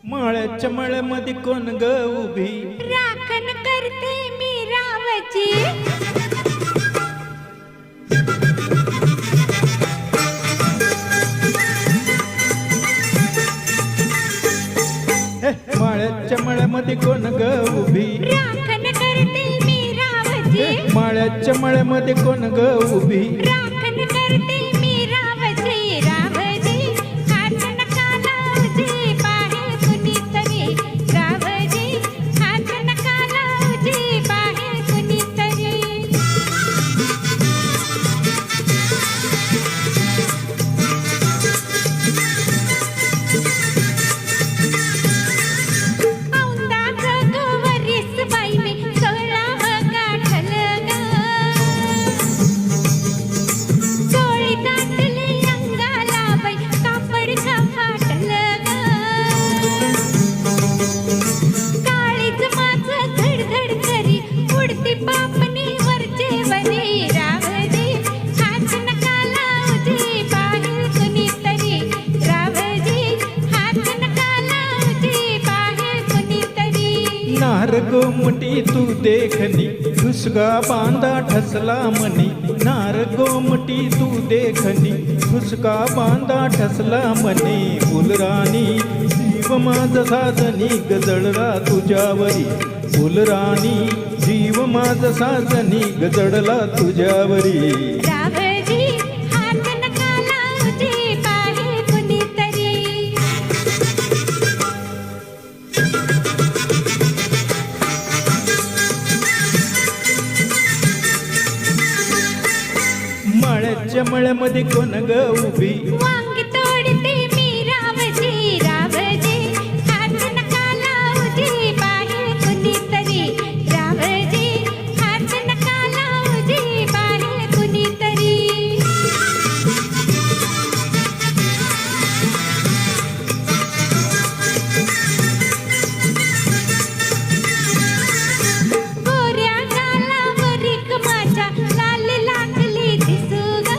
माळ्याच्या मळ्यामध्ये कोण ग उभी, राखण करते मी रावची. माळ्याच्या मळ्यामध्ये कोण ग उभी, राखण करते मी रावची. माळ्याच्या मळ्यामध्ये कोण ग उभी, राखण करते मी रावची. रावजी हात नका लावजी, बाहेर कुणीतरी. रावजी हात नका लावजी, बाहेर कुणीतरी. नार गोमटी तू देखनी, ठुसका बांधा ठसला मनी. नार गोमटी तू देखनी, ठुसका बांधा ठसला मनी. फुलराणी जीव माझा साजनी, गजळला तुझ्यावरी. फुलराणी जीव माझा साजनी, गजळला तुझ्यावरी. रावजी हात नका लावजी, बाहेर कुणीतरी. माळ्याच्या मळ्यामध्ये कोण ग उभी, वांगी तोडते मी रावजी. रावजी हात नका लावजी, बाहेर कुणीतरी. रावजी हात नका लावजी, बाहेर कुणीतरी. गोऱ्या गालावर एक माझ्या लाल लागली दिसू ग.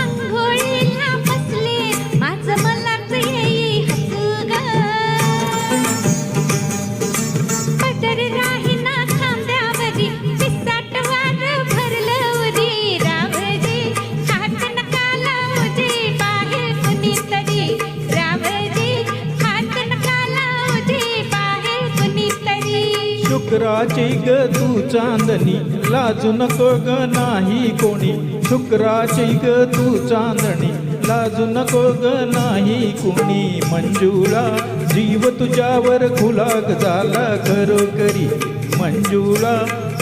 अंघोळीला बसले माझं मलाच येई हसू ग. पदर राहीना खांद्यावरी, पिसाट वार भरलं उरी. रावजी हात नका लावजी, बाहेर कुणीतरी. रावजी हात नका लावजी, बाहेर कुणीतरी. शुक्राची ग तू चांदणी, लाजू नको ग नाही कोणी. शुक्राची ग तू चांदणी, लाजू नको ग नाही कोणी. मंजुळा जीव तुझ्यावर खुलाग झाला खरोखरी. मंजुळा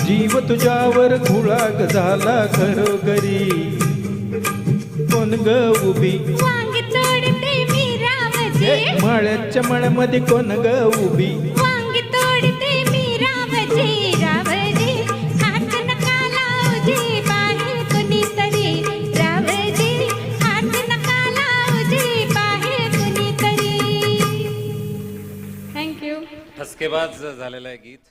जीव तुझ्यावर खुलाग झाला खरोखरी. कोण ग उभी, वांगी तोडते मी रावजी. माळ्याच्या मळ्यामध्ये कोण ग उभी, वांगी तोडते मी रावजी. रावजी हात नका लावजी, बाहेर कुणीतरी. रावजी हात नका लावजी, बाहेर कुणीतरी. थँक्यू. ठसकेबाज झालेलं आहे गीत.